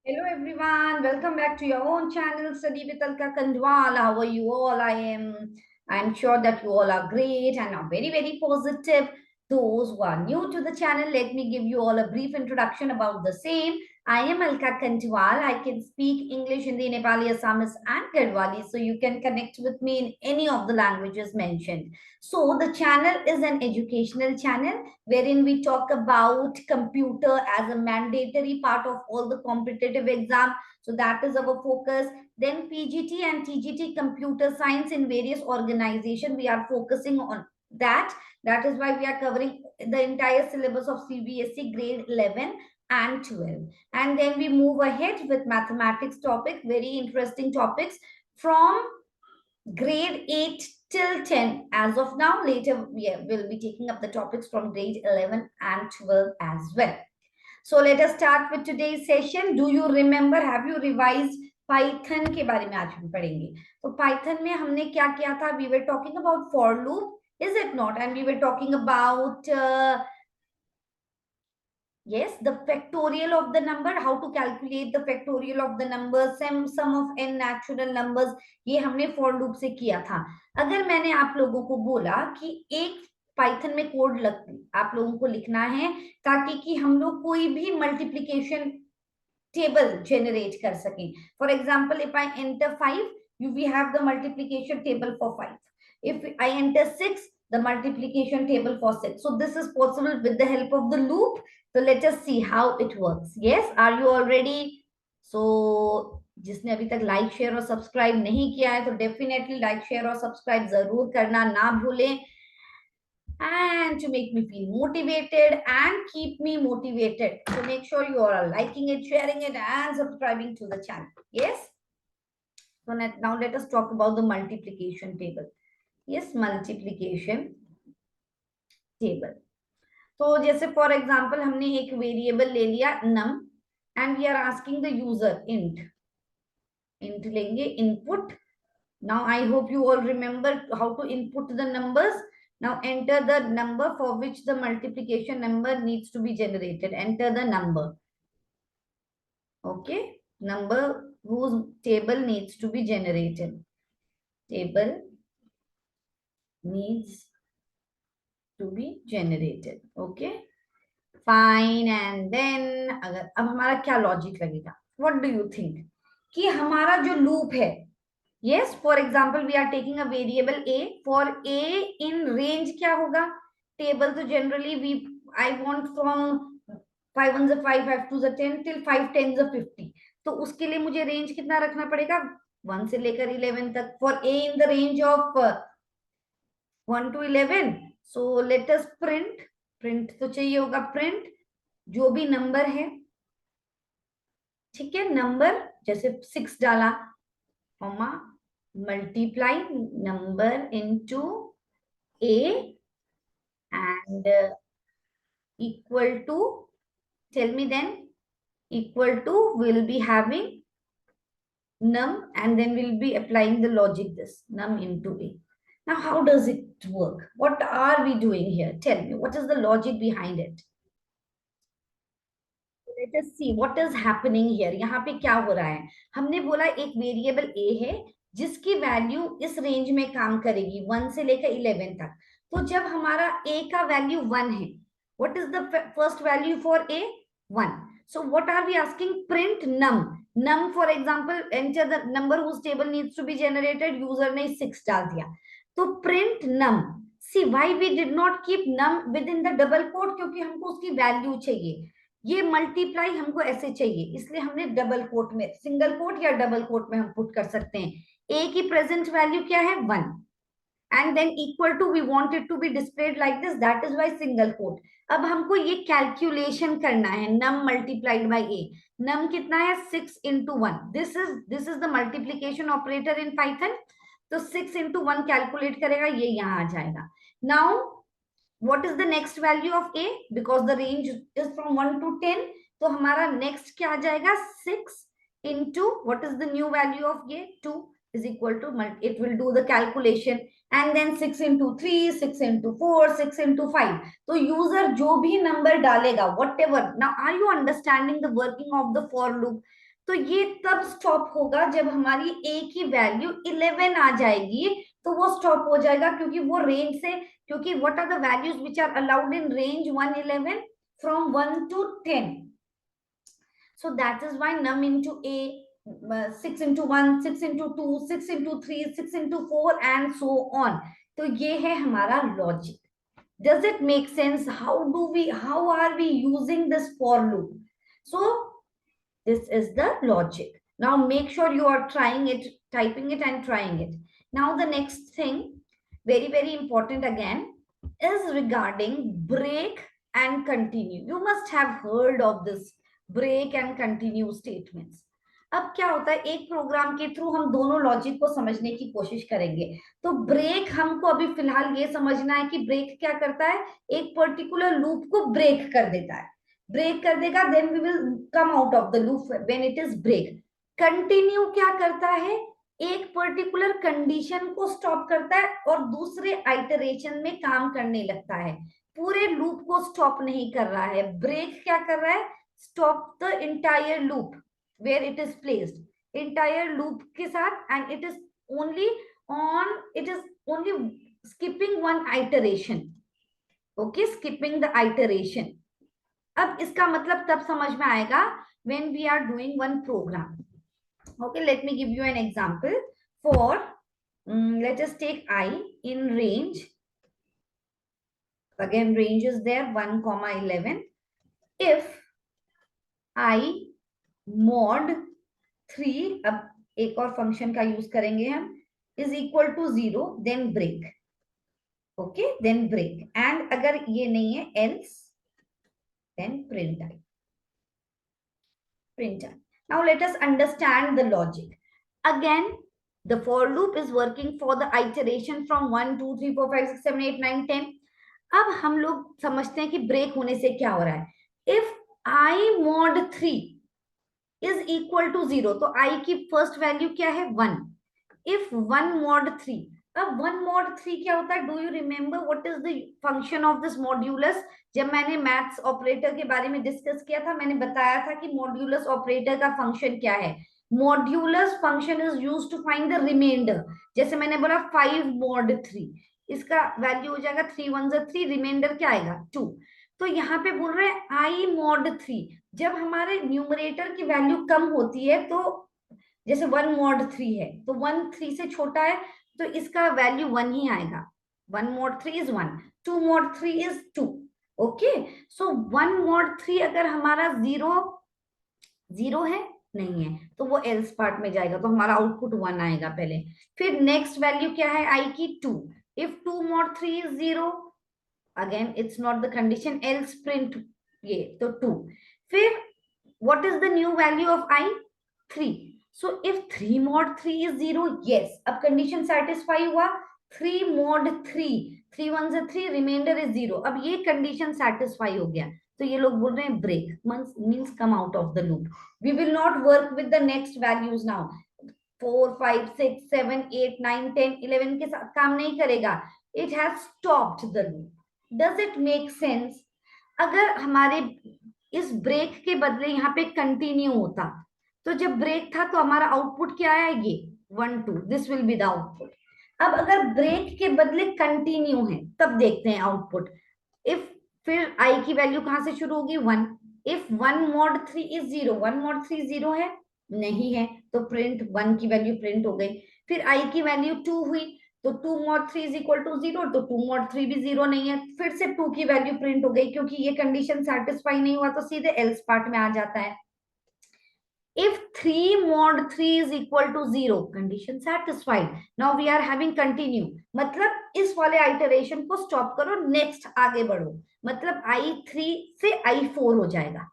Hello everyone, welcome back to your own channel Study with Alka Kandwal. How are you all? I'm sure that you all are great and are very positive. Those who are new to the channel, let me give you all a brief introduction about the same. I am Alka Kandwal. I can speak English, Hindi, Nepali, Assamese and Gadwali, so you can connect with me in any of the languages mentioned. So the channel is an educational channel wherein we talk about computer as a mandatory part of all the competitive exam. So that is our focus. Then PGT and TGT computer science in various organization, we are focusing on that. That is why we are covering the entire syllabus of CBSE grade 11 and 12. And then we move ahead with mathematics topic, very interesting topics from grade 8 till 10 as of now. Later we will be taking up the topics from grade 11 and 12 as well. So let us start with today's session. Do you remember, have you revised Python के बारे में आज हम पढ़ेंगे. तो Python में हमने क्या किया था? We were talking about for loop, is it not? And we were talking about yes, the factorial of the number, how to calculate the factorial of the numbers, sum of n natural numbers. ये हमने for loop से किया था. अगर मैंने आप लोगों को बोला कि एक पाइथन में कोड आप लोगों को लिखना है ताकि कि हम लोग कोई भी मल्टीप्लिकेशन टेबल जनरेट कर सकें. For example, if I enter 5, we have the multiplication table for 5. If I enter 6, the multiplication table for 6. So this is possible with the help of the loop. So let us see how it works. Yes, are you all ready? So जिसने अभी तक like share और subscribe नहीं किया है तो definitely like share और subscribe जरूर करना ना भूलें. And to make me feel motivated and keep me motivated, so make sure you are liking it, sharing it and subscribing to the channel. Yes, so now let us talk about the multiplication table. Yes, multiplication table. तो जैसे for example हमने एक variable ले लिया num and we are asking the user int लेंगे input. Now I hope you all remember how to input the numbers. Now enter the number for which the multiplication number needs to be generated. Enter the number. Okay, number whose table needs to be generated. Table needs to be generated. Okay, fine. And then अगर अब हमारा क्या logic लगेगा? What do you think? कि हमारा जो loop है, yes, for example we are taking a variable a. For a in range क्या होगा? Table तो generally I want from 5 1 5 5 2 10 till 5 10 50. तो उसके लिए मुझे रेंज कितना रखना पड़ेगा? 1 से लेकर 11 तक. For a in the range of 1 to 11. So let us print तो चाहिए होगा print जो भी नंबर है, ठीक है, नंबर जैसे 6 डाला, comma multiply number into a and equal to, tell me then, equal to, will be having num and then we'll be applying the logic this num into a. Now how does it work? What are we doing here? Tell me, what is the logic behind it? Let us see what is happening here. यहाँ पे क्या हो रहा है? हमने बोला एक variable a है जिसकी वैल्यू इस रेंज में काम करेगी 1 से लेकर 11 तक. तो जब हमारा a का वैल्यू 1 है, what is the first value for a? 1. So what are we asking? Print num. Num, for example, enter the number whose table needs to be generated. User ने 6 डाल दिया. तो print num. See why we did not keep num within the double quote? क्योंकि हमको उसकी value चाहिए. ये multiply हमको ऐसे चाहिए, इसलिए हमने डबल कोट में, सिंगल कोट या डबल कोट में हम पुट कर सकते हैं. ए की प्रेजेंट वैल्यू क्या है? 1. And then equal to, we want it to be displayed like this, that is why single quote. अब हमको ये कैलकुलेशन करना है, नम मल्टीप्लाइड बाय ए. नम कितना है? 6 into 1. This is the multiplication operator in Python. तो 6 into 1 कैलकुलेट करेगा, ये यहाँ आ जाएगा. Now what is the next value of a? Because the range is from 1 to 10, तो हमारा next क्या आ जाएगा? 6 into what is the new value of a? 2 is equal to, it will do the calculation and then 6 into 3, 6 into 4, 6 into 5. तो user जो भी number डालेगा, whatever. Now are you understanding the working of the for loop? तो ये तब stop होगा जब हमारी a की वैल्यू 11 आ जाएगी, तो वो स्टॉप हो जाएगा, क्योंकि वो रेंज से, क्योंकि what are the values which are allowed in range 111 from 1 to 10. So that is why num into a, 6 into 1, 6 into 2, 6 into 3, 6 into 4 and so on. तो ये है हमारा logic. Does it make sense? How are we using this for loop? So this is the logic. Now make sure you are trying it, typing it and trying it. Now the next thing, very, very important again, is regarding break and continue. You must have heard of this break and continue statements. अब क्या होता है, एक programme के through हम दोनों logic को समझने की कोशिश करेंगे. तो ब्रेक हमको अभी फिलहाल ये समझना है कि ब्रेक क्या करता है, एक पर्टिकुलर लूप को ब्रेक कर देता है, ब्रेक कर देगा, then we will come out of the loop when it is break. Continue क्या करता है, एक पर्टिकुलर कंडीशन को स्टॉप करता है और दूसरे आइटरेशन में काम करने लगता है, पूरे लूप को स्टॉप नहीं कर रहा है. ब्रेक क्या कर रहा है, stop the entire loop where it is placed, entire loop के साथ, and it is only skipping one iteration. Okay, skipping the iteration. अब इसका मतलब तब समझ में आएगा when we are doing one program. Okay, let me give you an example. For let us take I in range. Again, range is there 1, 11. If I mod 3, अब एक और फंक्शन का यूज करेंगे हम, is equal to 0, then break. Okay, then break. And अगर ये नहीं है, else, then print I. Print I. Now let us understand the logic. Again, the for loop is working for the iteration from 1, 2, 3, 4, 5, 6, 7, 8, 9, 10. अब हम लोग समझते हैं कि ब्रेक होने से क्या हो रहा है. If I mod 3 is equal to 0, तो I की फर्स्ट वैल्यू क्या है, 1. If 1 mod 3, अब 1 mod 3 क्या होता है, do you remember what is the function of this modulus? जब मैंने मैथ्स ऑपरेटर के बारे में डिस्कस किया था, मैंने बताया था कि मॉड्यूलस ऑपरेटर का फंक्शन क्या है. Modulus function is used to find the remainder. जैसे मैंने बोला 5 mod 3, इसका वैल्यू हो जाएगा 3 1 3, रिमाइंडर क्या आएगा 2. तो यहाँ पे बोल रहे हैं आई mod 3, जब हमारे न्यूमरेटर की वैल्यू कम होती है, तो जैसे 1 mod 3 है, तो 1 3 से छोटा है, तो इसका वैल्यू 1 ही आएगा. 1 mod 3 is 1, 2 mod 3 is 2. Okay, so 1 mod 3 अगर हमारा 0 है, नहीं है, तो वो एल्स पार्ट में जाएगा, तो हमारा आउटपुट 1 आएगा पहले. फिर नेक्स्ट वैल्यू क्या है आई की, 2. If 2 mod 3 is 0, again it's not the condition, else print ये, तो 2. फिर what is the new value of I, 3. So if 3 mod 3 is 0, yes, अब कंडीशन सेटिस्फाई हुआ. 3 mod 3, 3 1 से 3, रिमाइंडर इज 0. अब ये कंडीशन सेटिस्फाई हो गया, तो ये लोग बोल रहे हैं break means come out of the loop. We will not work with the next values now. 4 5 6 7 8 9 10 11 के साथ काम नहीं करेगा. It has stopped the loop. Does it make sense? अगर हमारे इस ब्रेक के बदले यहाँ पे कंटिन्यू होता, तो जब ब्रेक था तो हमारा आउटपुट क्या आया, ये 1 2, this will be the output. अब अगर ब्रेक के बदले कंटिन्यू है, तब देखते हैं आउटपुट. इफ फिर आई की वैल्यू कहां से शुरू होगी, 1. इफ 1 mod 3 is 0, 1 mod 3 0 है, नहीं है, तो प्रिंट 1 की वैल्यू प्रिंट हो गई. फिर आई की वैल्यू 2 हुई, तो 2 mod 3 is equal to 0, तो 2 mod 3 भी 0 नहीं है, फिर से 2 की वैल्यू प्रिंट हो गई, क्योंकि ये कंडीशन सेटिस्फाई नहीं हुआ, तो सीधे एल्स पार्ट में आ जाता है. If 3 mod 3 is equal to 0, condition satisfied. Now we are having continue. मतलब इस वाले आइटरेशन को स्टॉप करो, नेक्स्ट आगे बढ़ो. मतलब i3 से i4 हो जाएगा.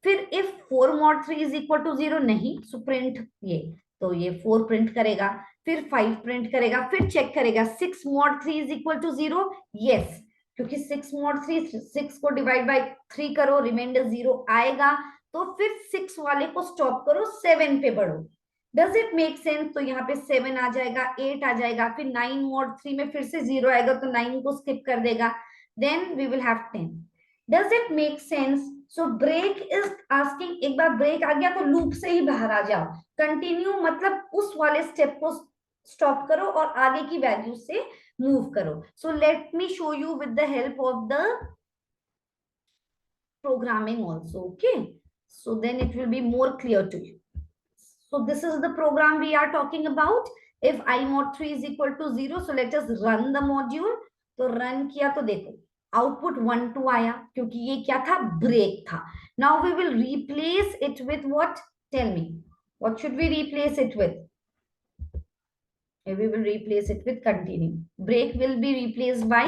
फिर if 4 mod 3 is equal to 0, नहीं, सो प्रिंट ये, तो ये 4 प्रिंट करेगा. फिर 5 प्रिंट करेगा. फिर चेक करेगा 6 mod 3 is equal to 0. yes, क्योंकि 6 mod 3, 6 को डिवाइड बाय 3 करो, रिमाइंडर 0 आएगा. तो फिर 6 वाले को स्टॉप करो, 7 पे बढ़ो. Does it make sense? तो यहाँ पे 7 आ जाएगा, 8 आ जाएगा. फिर 9 mod 3 में फिर से 0 आएगा, तो 9 को स्किप कर देगा. Then we will have 10. Does it make sense? So break is asking, एक बार ब्रेक आ गया तो लूप से ही बाहर आ जाओ। कंटिन्यू मतलब उस वाले स्टेप को स्टॉप करो और आगे की वैल्यू से मूव करो। So let me show you with the help of the programming also. Okay, so then it will be more clear to you. So this is the program we are talking about. If I mod 3 is equal to 0, so let us run the module. तो run किया तो देखो output 1 2 आया, क्योंकि ये क्या था, break था। Now we will replace it with what, tell me what should we replace it with? We will replace it with continue. Break will be replaced by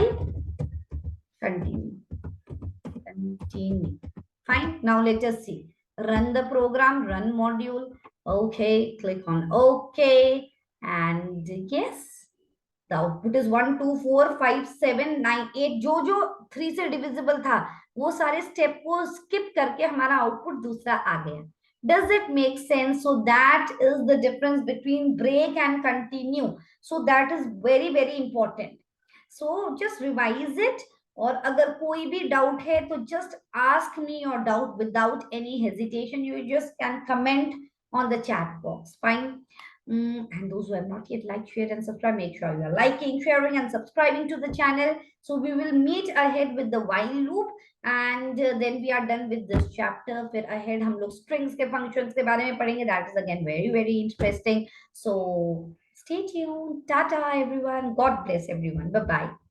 continue. Continue. Fine. Now let us see. Run the program, run module. Okay, click on OK. And yes, the output is 1 2 4 5 7 9 8। जो जो 3 से divisible था वो सारे step को skip करके हमारा output दूसरा आ गया। Does it make sense? So that is the difference between break and continue. So that is very, very important. So just revise it. और अगर कोई भी डाउट है तो just ask me your doubt without any hesitation. You just can comment on the chat box. Fine. And those who have not yet liked, shared, and subscribed, make sure you are liking, sharing, and subscribing to the channel. So we will meet ahead with the while loop, and then we are done with this chapter. फिर ahead हम लोग strings के functions के बारे में पढ़ेंगे. That is again very, very interesting. So stay tuned. Tata everyone. God bless everyone. Bye bye.